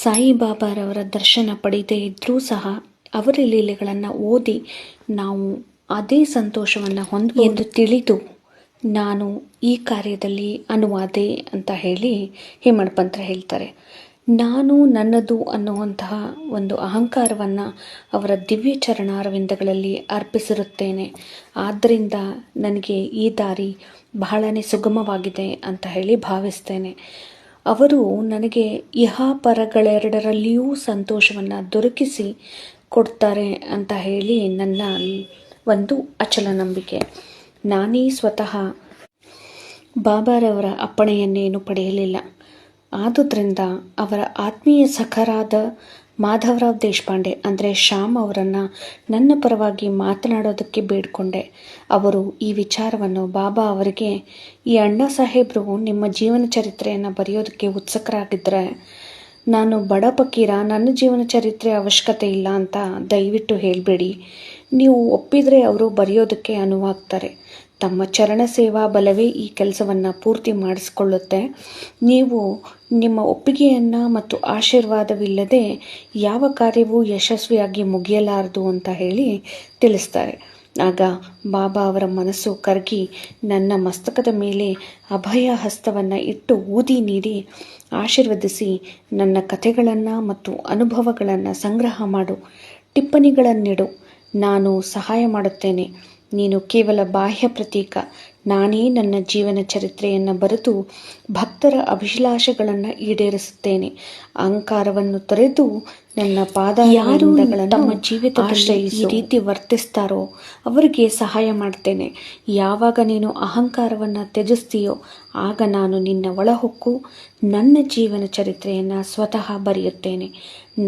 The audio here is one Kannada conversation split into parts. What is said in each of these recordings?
ಸಾಯಿಬಾಬಾರವರ ದರ್ಶನ ಪಡೆಯದೇ ಇದ್ದರೂ ಸಹ ಅವರ ಲೀಲೆಗಳನ್ನು ಓದಿ ನಾವು ಅದೇ ಸಂತೋಷವನ್ನು ಎಂದು ತಿಳಿದು ನಾನು ಈ ಕಾರ್ಯದಲ್ಲಿ ಅನುವಾದೆ ಅಂತ ಹೇಳಿ ಹೇಮಂತ್ ಪಂತ್ರ ಹೇಳ್ತಾರೆ. ನಾನು ನನ್ನದು ಅನ್ನುವಂತಹ ಒಂದು ಅಹಂಕಾರವನ್ನು ಅವರ ದಿವ್ಯ ಚರಣಾರವಿಂದಗಳಲ್ಲಿ ಅರ್ಪಿಸಿರುತ್ತೇನೆ. ಆದ್ದರಿಂದ ನನಗೆ ಈ ದಾರಿ ಬಹಳನೇ ಸುಗಮವಾಗಿದೆ ಅಂತ ಹೇಳಿ ಭಾವಿಸ್ತೇನೆ. ಅವರು ನನಗೆ ಇಹಪರಗಳೆರಡರಲ್ಲಿಯೂ ಸಂತೋಷವನ್ನು ದೊರಕಿಸಿ ಕೊಡ್ತಾರೆ ಅಂತ ಹೇಳಿ ನನ್ನ ಒಂದು ಅಚಲ ನಂಬಿಕೆ. ನಾನೇ ಸ್ವತಃ ಬಾಬಾರವರ ಅಪ್ಪಣೆಯನ್ನೇನು ಪಡೆಯಲಿಲ್ಲ. ಆದುದರಿಂದ ಅವರ ಆತ್ಮೀಯ ಸಖರಾದ ಮಾಧವರಾವ್ ದೇಶಪಾಂಡೆ ಅಂದರೆ ಶ್ಯಾಮ್ ಅವರನ್ನು ನನ್ನ ಪರವಾಗಿ ಮಾತನಾಡೋದಕ್ಕೆ ಬೇಡಿಕೊಂಡೆ. ಅವರು ಈ ವಿಚಾರವನ್ನು ಬಾಬಾ ಅವರಿಗೆ, ಈ ಅಣ್ಣಾ ಸಾಹೇಬರು ನಿಮ್ಮ ಜೀವನ ಚರಿತ್ರೆಯನ್ನು ಬರೆಯೋದಕ್ಕೆ ಉತ್ಸುಕರಾಗಿದ್ದರೆ ನಾನು ಬಡ ಫಕೀರ, ನನ್ನ ಜೀವನ ಚರಿತ್ರೆ ಅವಶ್ಯಕತೆ ಇಲ್ಲ ಅಂತ ದಯವಿಟ್ಟು ಹೇಳಬೇಡಿ. ನೀವು ಒಪ್ಪಿದರೆ ಅವರು ಬರೆಯೋದಕ್ಕೆ ಅನುವಾಗ್ತಾರೆ. ತಮ್ಮ ಚರಣ ಸೇವಾ ಬಲವೇ ಈ ಕೆಲಸವನ್ನು ಪೂರ್ತಿ ಮಾಡಿಸಿಕೊಳ್ಳುತ್ತೆ. ನೀವು ನಿಮ್ಮ ಒಪ್ಪಿಗೆಯನ್ನು ಮತ್ತು ಆಶೀರ್ವಾದವಿಲ್ಲದೆ ಯಾವ ಕಾರ್ಯವೂ ಯಶಸ್ವಿಯಾಗಿ ಮುಗಿಯಲಾರದು ಅಂತ ಹೇಳಿ ತಿಳಿಸ್ತಾರೆ. ಆಗ ಬಾಬಾ ಅವರ ಮನಸ್ಸು ಕರಗಿ ನನ್ನ ಮಸ್ತಕದ ಮೇಲೆ ಅಭಯ ಹಸ್ತವನ್ನು ಇಟ್ಟು ಊದಿ ನೀಡಿ ಆಶೀರ್ವದಿಸಿ, ನನ್ನ ಕಥೆಗಳನ್ನು ಮತ್ತು ಅನುಭವಗಳನ್ನು ಸಂಗ್ರಹ ಮಾಡು, ಟಿಪ್ಪಣಿಗಳನ್ನಿಡು, ನಾನು ಸಹಾಯ ಮಾಡುತ್ತೇನೆ. ನೀನು ಕೇವಲ ಬಾಹ್ಯ ಪ್ರತೀಕ. ನಾನೇ ನನ್ನ ಜೀವನ ಚರಿತ್ರೆಯನ್ನು ಬರೆದು ಭಕ್ತರ ಅಭಿಲಾಷೆಗಳನ್ನು ಈಡೇರಿಸುತ್ತೇನೆ. ಅಹಂಕಾರವನ್ನು ತೊರೆದು ನನ್ನ ಪಾದಾರವಿಂದಗಳನ್ನು ತಮ್ಮ ಜೀವಿತದಲ್ಲಿ ಈ ರೀತಿ ವರ್ತಿಸ್ತಾರೋ ಅವರಿಗೆ ಸಹಾಯ ಮಾಡ್ತೇನೆ. ಯಾವಾಗ ನೀನು ಅಹಂಕಾರವನ್ನು ತ್ಯಜಿಸ್ತೀಯೋ ಆಗ ನಾನು ನಿನ್ನ ಒಳಹೊಕ್ಕು ನನ್ನ ಜೀವನ ಚರಿತ್ರೆಯನ್ನು ಸ್ವತಃ ಬರೆಯುತ್ತೇನೆ.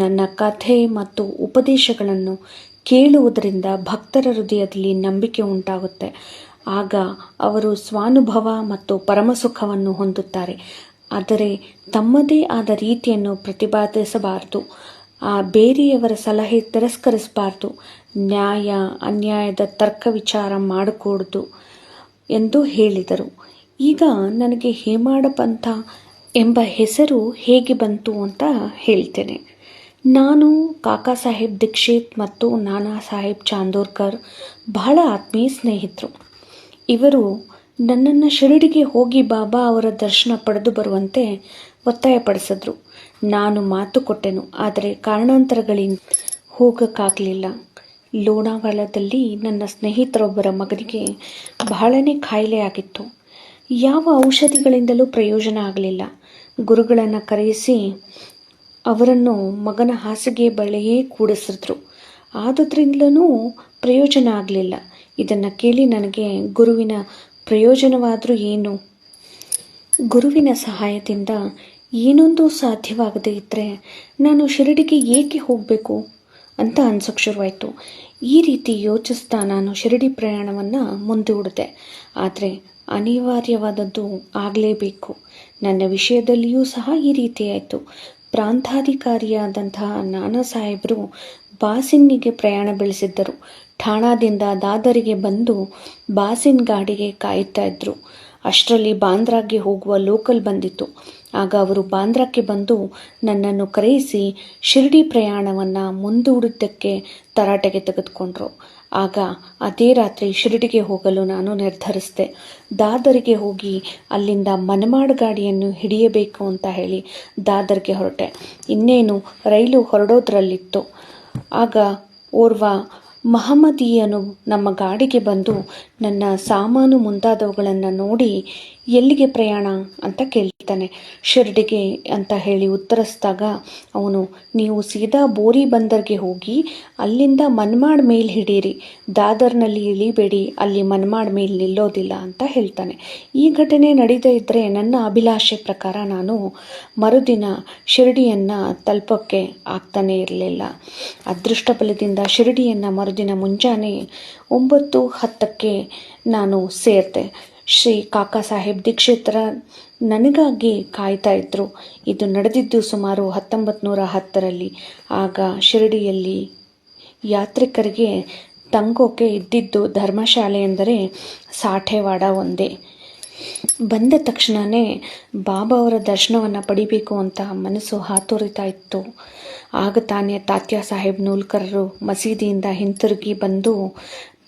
ನನ್ನ ಕಥೆ ಮತ್ತು ಉಪದೇಶಗಳನ್ನು ಕೇಳುವುದರಿಂದ ಭಕ್ತರ ಹೃದಯದಲ್ಲಿ ನಂಬಿಕೆ ಉಂಟಾಗುತ್ತೆ. ಆಗ ಅವರು ಸ್ವಾನುಭವ ಮತ್ತು ಪರಮಸುಖವನ್ನು ಹೊಂದುತ್ತಾರೆ. ಆದರೆ ತಮ್ಮದೇ ಆದ ರೀತಿಯನ್ನು ಪ್ರತಿಪಾದಿಸಬಾರದು. ಬೇರೆಯವರ ಸಲಹೆ ತಿರಸ್ಕರಿಸಬಾರ್ದು. ನ್ಯಾಯ ಅನ್ಯಾಯದ ತರ್ಕ ವಿಚಾರ ಮಾಡಕೂಡದು ಎಂದು ಹೇಳಿದರು. ಈಗ ನನಗೆ ಹೇಮಾಡ ಪಂಥ ಎಂಬ ಹೆಸರು ಹೇಗೆ ಬಂತು ಅಂತ ಹೇಳ್ತೇನೆ. ನಾನು ಕಾಕಾ ಸಾಹೇಬ್ ದೀಕ್ಷಿತ್ ಮತ್ತು ನಾನಾ ಸಾಹೇಬ್ ಚಾಂದೋರ್ಕರ್ ಬಹಳ ಆತ್ಮೀಯ ಸ್ನೇಹಿತರು. ಇವರು ನನ್ನನ್ನು ಶಿರಡಿಗೆ ಹೋಗಿ ಬಾಬಾ ಅವರ ದರ್ಶನ ಪಡೆದು ಬರುವಂತೆ ಒತ್ತಾಯಪಡಿಸಿದ್ರು. ನಾನು ಮಾತು ಕೊಟ್ಟೆನು, ಆದರೆ ಕಾರಣಾಂತರಗಳಿಂದ ಹೋಗೋಕ್ಕಾಗಲಿಲ್ಲ. ಲೋನಾವಾಲಾದಲ್ಲಿ ನನ್ನ ಸ್ನೇಹಿತರೊಬ್ಬರ ಮಗನಿಗೆ ಬಹಳನೇ ಕಾಯಿಲೆ ಆಗಿತ್ತು. ಯಾವ ಔಷಧಿಗಳಿಂದಲೂ ಪ್ರಯೋಜನ ಆಗಲಿಲ್ಲ. ಗುರುಗಳನ್ನು ಕರೆಯಿಸಿ ಅವರನ್ನು ಮಗನ ಹಾಸಿಗೆ ಬಳಿಯೇ ಕೂಡಿಸಿದ್ರು. ಆದುದರಿಂದಲೂ ಪ್ರಯೋಜನ ಆಗಲಿಲ್ಲ. ಇದನ್ನು ಕೇಳಿ ನನಗೆ ಗುರುವಿನ ಪ್ರಯೋಜನವಾದರೂ ಏನು? ಗುರುವಿನ ಸಹಾಯದಿಂದ ಏನೊಂದು ಸಾಧ್ಯವಾಗದೇ ಇದ್ದರೆ ನಾನು ಶಿರಡಿಗೆ ಏಕೆ ಹೋಗಬೇಕು ಅಂತ ಅನ್ಸೋಕ್ಕೆ ಶುರುವಾಯಿತು. ಈ ರೀತಿ ಯೋಚಿಸ್ತಾ ನಾನು ಶಿರಡಿ ಪ್ರಯಾಣವನ್ನು ಮುಂದೂಡಿದೆ. ಆದರೆ ಅನಿವಾರ್ಯವಾದದ್ದು ಆಗಲೇಬೇಕು. ನನ್ನ ವಿಷಯದಲ್ಲಿಯೂ ಸಹ ಈ ರೀತಿಯಾಯಿತು. ಪ್ರಾಂತಾಧಿಕಾರಿಯಾದಂತಹ ನಾನಾ ಸಾಹೇಬರು ಬಾಸಿನ್ನಿಗೆ ಪ್ರಯಾಣ ಬೆಳೆಸಿದ್ದರು. ಠಾಣಾದಿಂದ ದಾದರಿಗೆ ಬಂದು ಬಾಸಿನ್ ಗಾಡಿಗೆ ಕಾಯುತ್ತಾ ಇದ್ದರು. ಅಷ್ಟರಲ್ಲಿ ಬಾಂದ್ರಾಗೆ ಹೋಗುವ ಲೋಕಲ್ ಬಂದಿತ್ತು. ಆಗ ಅವರು ಬಾಂದ್ರಾಕ್ಕೆ ಬಂದು ನನ್ನನ್ನು ಕರೆಯಿಸಿ ಶಿರಡಿ ಪ್ರಯಾಣವನ್ನು ಮುಂದೂಡಿದ್ದಕ್ಕೆ ತರಾಟೆಗೆ ತೆಗೆದುಕೊಂಡ್ರು. ಆಗ ಅದೇ ರಾತ್ರಿ ಶಿರಡಿಗೆ ಹೋಗಲು ನಾನು ನಿರ್ಧರಿಸಿದೆ. ದಾದರಿಗೆ ಹೋಗಿ ಅಲ್ಲಿಂದ ಮನಮಾಡ್ ಗಾಡಿಯನ್ನು ಹಿಡಿಯಬೇಕು ಅಂತ ಹೇಳಿ ದಾದರ್ಗೆ ಹೊರಟೆ. ಇನ್ನೇನು ರೈಲು ಹೊರಡೋದ್ರಲ್ಲಿತ್ತು. ಆಗ ಓರ್ವ ಮಹಮ್ಮದೀಯನು ನಮ್ಮ ಗಾಡಿಗೆ ಬಂದು ನನ್ನ ಸಾಮಾನು ಮುಂತಾದವುಗಳನ್ನು ನೋಡಿ ಎಲ್ಲಿಗೆ ಪ್ರಯಾಣ ಅಂತ ಕೇಳ್ತಾನೆ. ಶಿರಡಿಗೆ ಅಂತ ಹೇಳಿ ಉತ್ತರಿಸಿದಾಗ ಅವನು, ನೀವು ಸೀದಾ ಬೋರಿ ಬಂದರ್ಗೆ ಹೋಗಿ ಅಲ್ಲಿಂದ ಮನ್ಮಾಡ್ ಮೇಲ್ ಹಿಡೀರಿ, ದಾದರ್ನಲ್ಲಿ ಇಳಿಬೇಡಿ, ಅಲ್ಲಿ ಮನ್ಮಾಡ್ ಮೇಲ್ ನಿಲ್ಲೋದಿಲ್ಲ ಅಂತ ಹೇಳ್ತಾನೆ. ಈ ಘಟನೆ ನಡೀತಾ ಇದ್ದರೆ ನನ್ನ ಅಭಿಲಾಷೆ ಪ್ರಕಾರ ನಾನು ಮರುದಿನ ಶಿರಡಿಯನ್ನು ತಲುಪೋಕ್ಕೆ ಆಗ್ತಾನೇ ಇರಲಿಲ್ಲ. ಅದೃಷ್ಟ ಬಲದಿಂದ ಶಿರಡಿಯನ್ನು ಮರುದಿನ ಮುಂಜಾನೆ 9:10 ನಾನು ಸೇರಿದೆ. ಶ್ರೀ ಕಾಕಾ ಸಾಹೇಬ್ ದೀಕ್ಷಿತರ ನನಗಾಗಿ ಕಾಯ್ತಾ ಇದ್ದರು. ಇದು ನಡೆದಿದ್ದು ಸುಮಾರು 1910ರಲ್ಲಿ. ಆಗ ಶಿರಡಿಯಲ್ಲಿ ಯಾತ್ರಿಕರಿಗೆ ತಂಗೋಕೆ ಇದ್ದಿದ್ದು ಧರ್ಮಶಾಲೆ ಎಂದರೆ ಸಾಠೇವಾಡ ಒಂದೇ. ಬಂದ ತಕ್ಷಣವೇ ಬಾಬಾ ಅವರ ದರ್ಶನವನ್ನು ಪಡಿಬೇಕು ಅಂತ ಮನಸ್ಸು ಹಾತೊರಿತಾ ಇತ್ತು. ಆಗ ತಾನೇ ತಾತ್ಯಾ ಸಾಹೇಬ್ ನೂಲ್ಕರರು ಮಸೀದಿಯಿಂದ ಹಿಂತಿರುಗಿ ಬಂದು,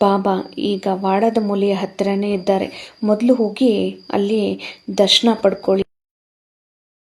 ಬಾಬಾ ಈಗ ವಾಡದ ಮೂಲೆಯ ಹತ್ತಿರನೇ ಇದ್ದಾರೆ, ಮೊದಲು ಹೋಗಿ ಅಲ್ಲಿ ದರ್ಶನ ಪಡ್ಕೊಳ್ಳಿ